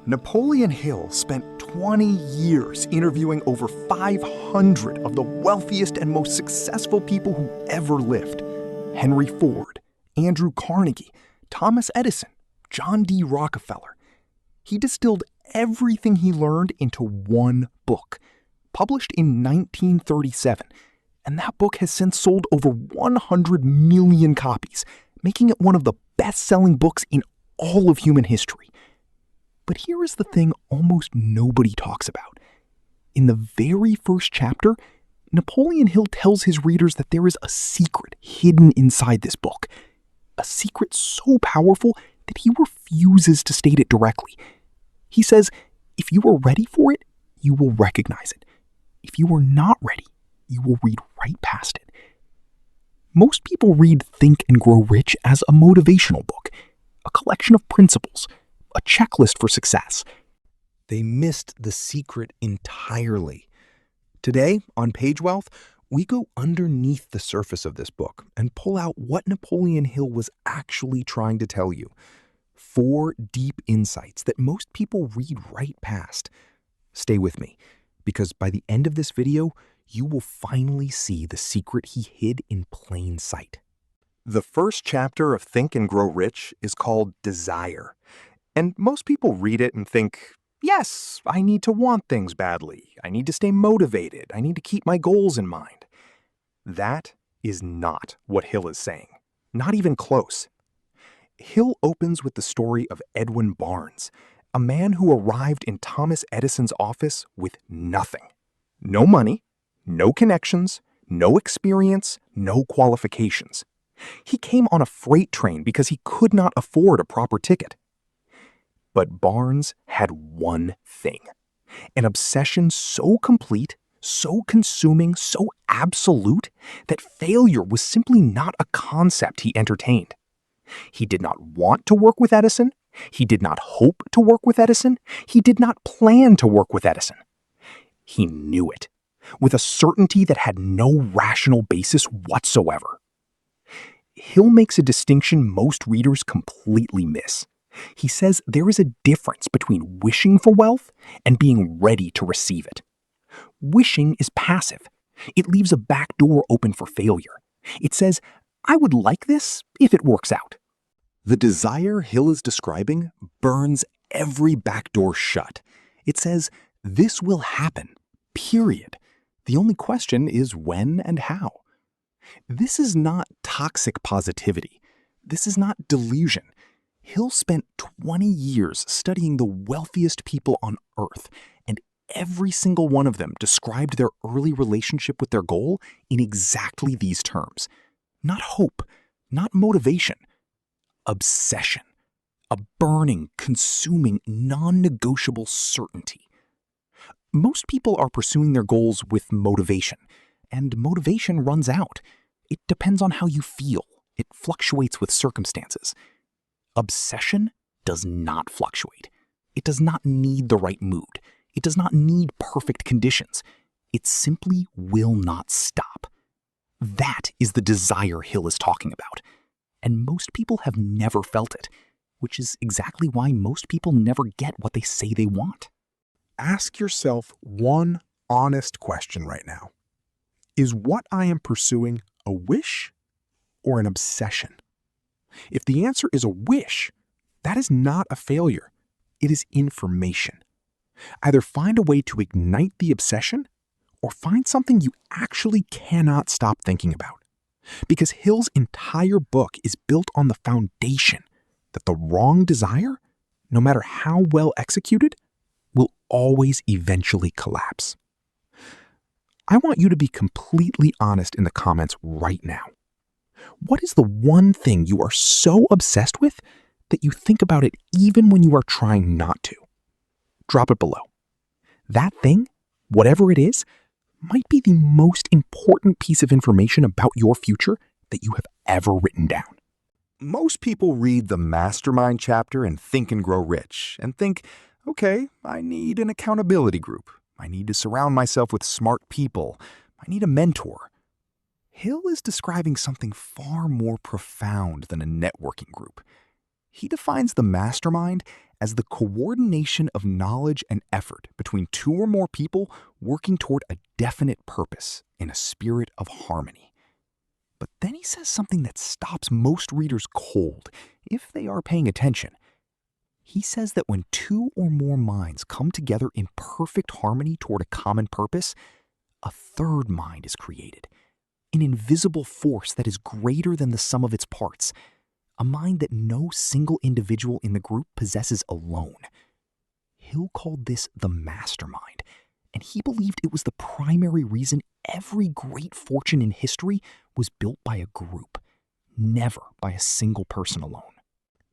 Napoleon Hill spent 20 years interviewing over 500 of the wealthiest and most successful people who ever lived. Henry Ford, Andrew Carnegie, Thomas Edison, John D. Rockefeller. He distilled everything he learned into one book, published in 1937, and that book has since sold over 100 million copies, making it one of the best-selling books in all of human history. But here is the thing almost nobody talks about. In the very first chapter, Napoleon Hill tells his readers that there is a secret hidden inside this book. A secret so powerful that he refuses to state it directly. He says, if you are ready for it, you will recognize it. If you are not ready, you will read right past it. Most people read Think and Grow Rich as a motivational book, a collection of principles, a checklist for success. They missed the secret entirely. Today, on PageWealth, we go underneath the surface of this book and pull out what Napoleon Hill was actually trying to tell you. 4 deep insights that most people read right past. Stay with me, because by the end of this video, you will finally see the secret he hid in plain sight. The first chapter of Think and Grow Rich is called Desire. And most people read it and think, yes, I need to want things badly. I need to stay motivated. I need to keep my goals in mind. That is not what Hill is saying. Not even close. Hill opens with the story of Edwin Barnes, a man who arrived in Thomas Edison's office with nothing. No money, no connections, no experience, no qualifications. He came on a freight train because he could not afford a proper ticket. But Barnes had one thing, an obsession so complete, so consuming, so absolute, that failure was simply not a concept he entertained. He did not want to work with Edison. He did not hope to work with Edison. He did not plan to work with Edison. He knew it, with a certainty that had no rational basis whatsoever. Hill makes a distinction most readers completely miss. He says there is a difference between wishing for wealth and being ready to receive it. Wishing is passive. It leaves a back door open for failure. It says, I would like this if it works out. The desire Hill is describing burns every back door shut. It says, this will happen, period. The only question is when and how. This is not toxic positivity. This is not delusion. Hill spent 20 years studying the wealthiest people on Earth, and every single one of them described their early relationship with their goal in exactly these terms. Not hope, not motivation. Obsession. A burning, consuming, non-negotiable certainty. Most people are pursuing their goals with motivation, and motivation runs out. It depends on how you feel. It fluctuates with circumstances. Obsession does not fluctuate. It does not need the right mood. It does not need perfect conditions. It simply will not stop. That is the desire Hill is talking about. And most people have never felt it, which is exactly why most people never get what they say they want. Ask yourself one honest question right now. Is what I am pursuing a wish or an obsession? If the answer is a wish, that is not a failure. It is information. Either find a way to ignite the obsession or find something you actually cannot stop thinking about. Because Hill's entire book is built on the foundation that the wrong desire, no matter how well executed, will always eventually collapse. I want you to be completely honest in the comments right now. What is the one thing you are so obsessed with that you think about it even when you are trying not to? Drop it below. That thing, whatever it is, might be the most important piece of information about your future that you have ever written down. Most people read the Mastermind chapter in Think and Grow Rich and think, okay, I need an accountability group. I need to surround myself with smart people. I need a mentor. Hill is describing something far more profound than a networking group. He defines the mastermind as the coordination of knowledge and effort between two or more people working toward a definite purpose in a spirit of harmony. But then he says something that stops most readers cold, if they are paying attention. He says that when two or more minds come together in perfect harmony toward a common purpose, a third mind is created, an invisible force that is greater than the sum of its parts, a mind that no single individual in the group possesses alone. Hill called this the mastermind, and he believed it was the primary reason every great fortune in history was built by a group, never by a single person alone.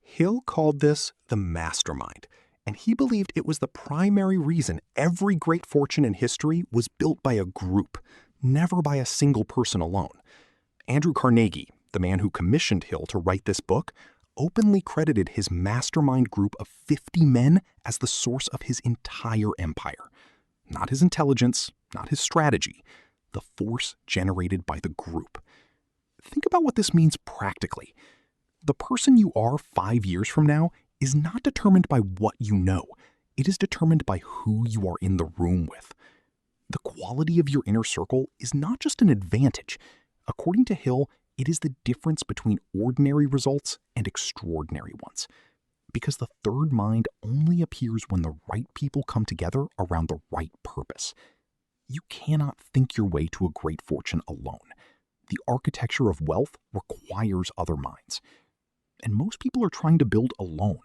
Hill called this the mastermind, and he believed it was the primary reason every great fortune in history was built by a group, never by a single person alone. Andrew Carnegie, the man who commissioned Hill to write this book, openly credited his mastermind group of 50 men as the source of his entire empire. Not his intelligence, not his strategy, the force generated by the group. Think about what this means practically. The person you are 5 years from now is not determined by what you know. It is determined by who you are in the room with. The quality of your inner circle is not just an advantage. According to Hill, it is the difference between ordinary results and extraordinary ones. Because the third mind only appears when the right people come together around the right purpose. You cannot think your way to a great fortune alone. The architecture of wealth requires other minds. And most people are trying to build alone,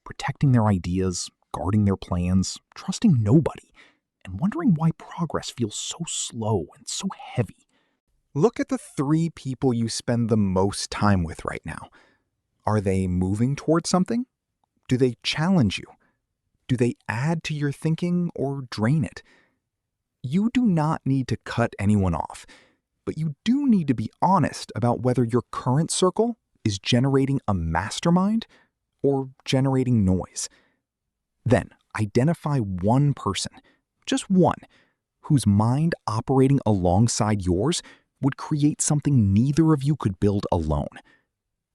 protecting their ideas, guarding their plans, trusting nobody, and wondering why progress feels so slow and so heavy. Look at the 3 people you spend the most time with right now. Are they moving towards something? Do they challenge you? Do they add to your thinking or drain it? You do not need to cut anyone off, but you do need to be honest about whether your current circle is generating a mastermind or generating noise. Then identify one person, just one, whose mind operating alongside yours would create something neither of you could build alone.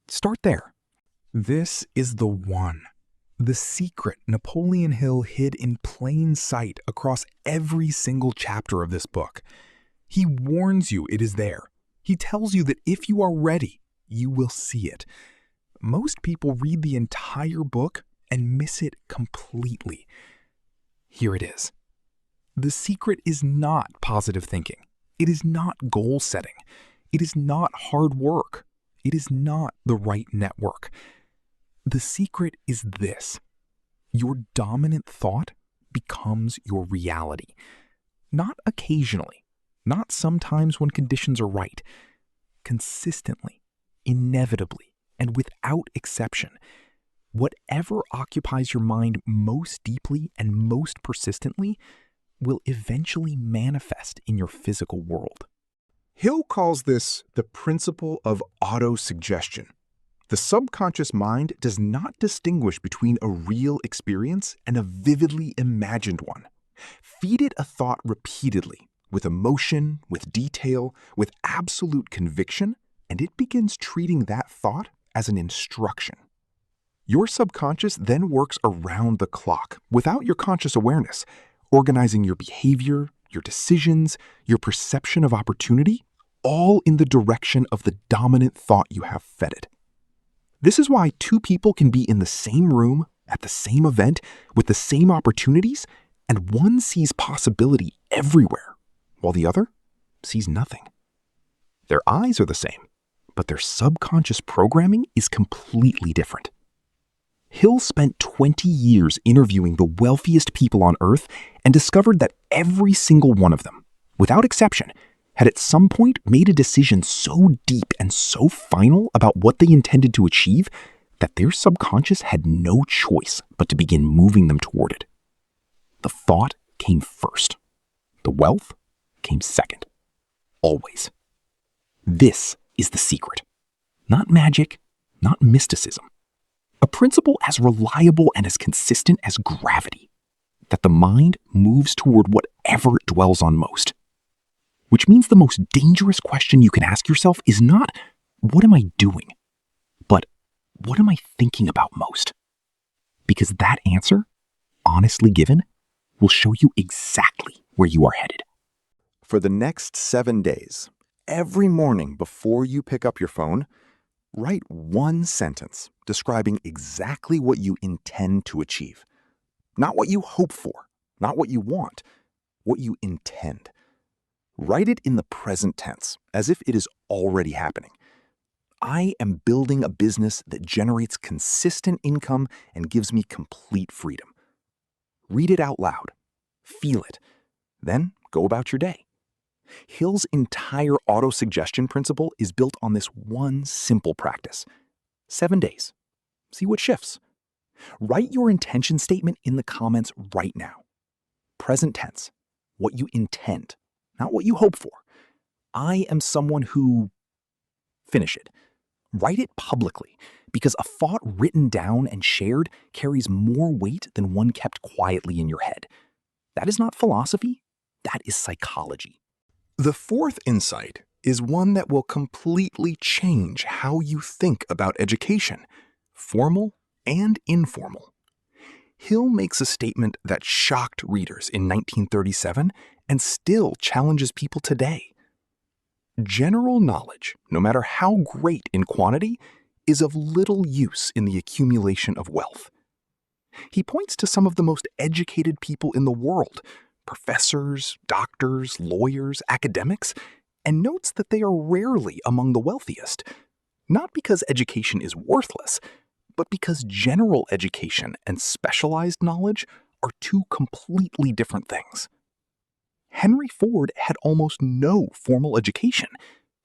Start there. This is the one, the secret Napoleon Hill hid in plain sight across every single chapter of this book. He warns you it is there. He tells you that if you are ready, you will see it. Most people read the entire book and miss it completely. Here it is. The secret is not positive thinking. It is not goal setting. It is not hard work. It is not the right network. The secret is this. Your dominant thought becomes your reality. Not occasionally, not sometimes when conditions are right. Consistently, inevitably, and without exception, whatever occupies your mind most deeply and most persistently will eventually manifest in your physical world. Hill calls this the principle of autosuggestion. The subconscious mind does not distinguish between a real experience and a vividly imagined one. Feed it a thought repeatedly, with emotion, with detail, with absolute conviction, and it begins treating that thought as an instruction. Your subconscious then works around the clock without your conscious awareness, organizing your behavior, your decisions, your perception of opportunity, all in the direction of the dominant thought you have fed it. This is why 2 people can be in the same room, at the same event, with the same opportunities, and one sees possibility everywhere, while the other sees nothing. Their eyes are the same, but their subconscious programming is completely different. Hill spent 20 years interviewing the wealthiest people on Earth and discovered that every single one of them, without exception, had at some point made a decision so deep and so final about what they intended to achieve that their subconscious had no choice but to begin moving them toward it. The thought came first. The wealth came second. Always. This is the secret. Not magic, not mysticism. A principle as reliable and as consistent as gravity, that the mind moves toward whatever it dwells on most. Which means the most dangerous question you can ask yourself is not, what am I doing? But what am I thinking about most? Because that answer, honestly given, will show you exactly where you are headed. For the next 7 days, every morning before you pick up your phone, write one sentence describing exactly what you intend to achieve. Not what you hope for, not what you want, what you intend. Write it in the present tense, as if it is already happening. I am building a business that generates consistent income and gives me complete freedom. Read it out loud. Feel it. Then go about your day. Hill's entire auto-suggestion principle is built on this one simple practice. 7 days. See what shifts. Write your intention statement in the comments right now. Present tense. What you intend, not what you hope for. I am someone who... Finish it. Write it publicly, because a thought written down and shared carries more weight than one kept quietly in your head. That is not philosophy. That is psychology. The fourth insight is one that will completely change how you think about education, formal and informal. Hill makes a statement that shocked readers in 1937 and still challenges people today. General knowledge, no matter how great in quantity, is of little use in the accumulation of wealth. He points to some of the most educated people in the world, professors, doctors, lawyers, academics, and notes that they are rarely among the wealthiest, not because education is worthless, but because general education and specialized knowledge are two completely different things. Henry Ford had almost no formal education.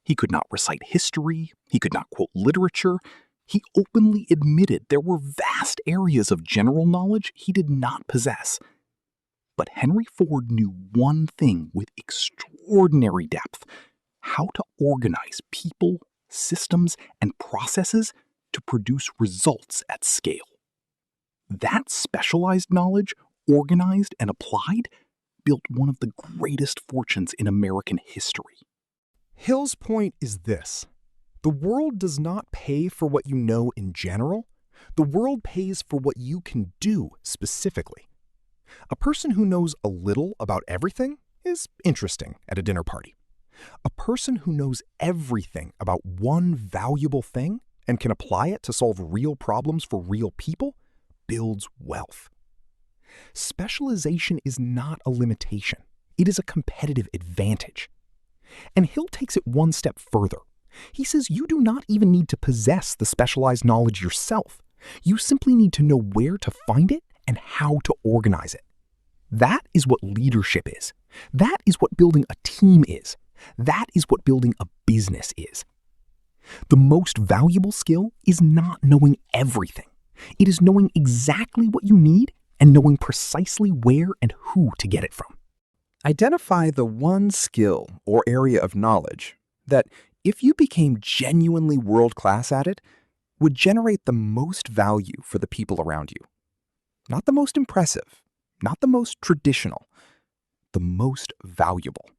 He could not recite history, he could not quote literature. He openly admitted there were vast areas of general knowledge he did not possess. But Henry Ford knew one thing with extraordinary depth: how to organize people, systems, and processes to produce results at scale. That specialized knowledge, organized and applied, built one of the greatest fortunes in American history. Hill's point is this: the world does not pay for what you know in general. The world pays for what you can do specifically. A person who knows a little about everything is interesting at a dinner party. A person who knows everything about one valuable thing and can apply it to solve real problems for real people builds wealth. Specialization is not a limitation. It is a competitive advantage. And Hill takes it one step further. He says you do not even need to possess the specialized knowledge yourself. You simply need to know where to find it and how to organize it. That is what leadership is. That is what building a team is. That is what building a business is. The most valuable skill is not knowing everything. It is knowing exactly what you need and knowing precisely where and who to get it from. Identify the one skill or area of knowledge that, if you became genuinely world-class at it, would generate the most value for the people around you. Not the most impressive, not the most traditional, the most valuable.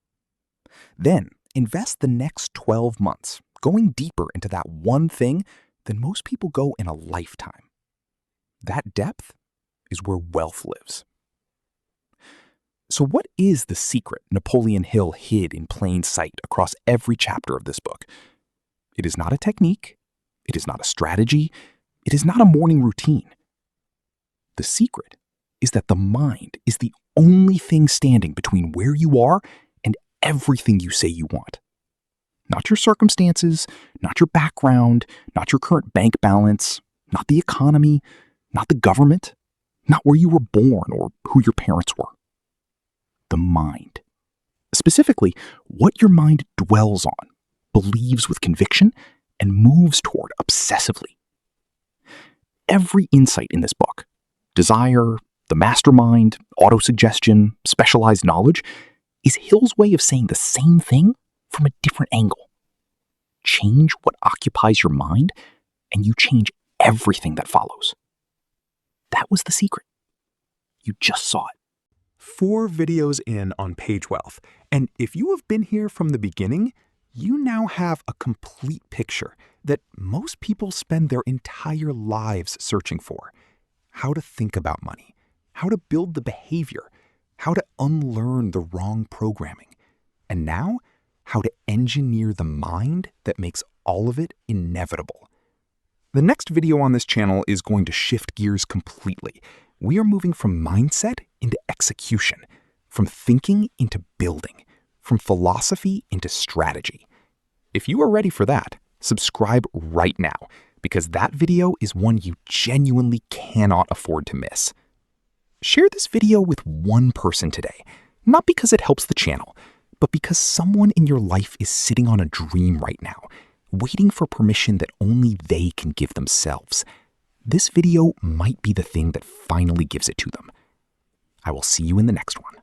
Then invest the next 12 months going deeper into that one thing than most people go in a lifetime. That depth is where wealth lives. So what is the secret Napoleon Hill hid in plain sight across every chapter of this book? It is not a technique. It is not a strategy. It is not a morning routine. The secret is that the mind is the only thing standing between where you are and everything you say you want. Not your circumstances, not your background, not your current bank balance, not the economy, not the government, not where you were born or who your parents were. The mind. Specifically, what your mind dwells on, believes with conviction, and moves toward obsessively. Every insight in this book, desire, the mastermind, autosuggestion, specialized knowledge, is Hill's way of saying the same thing from a different angle. Change what occupies your mind, and you change everything that follows. That was the secret. You just saw it. 4 videos in on PageWealth, and if you have been here from the beginning, you now have a complete picture that most people spend their entire lives searching for: how to think about money, how to build the behavior, how to unlearn the wrong programming, and now how to engineer the mind that makes all of it inevitable. The next video on this channel is going to shift gears completely. We are moving from mindset into execution, from thinking into building, from philosophy into strategy. If you are ready for that, subscribe right now, because that video is one you genuinely cannot afford to miss. Share this video with one person today, not because it helps the channel, but because someone in your life is sitting on a dream right now, waiting for permission that only they can give themselves. This video might be the thing that finally gives it to them. I will see you in the next one.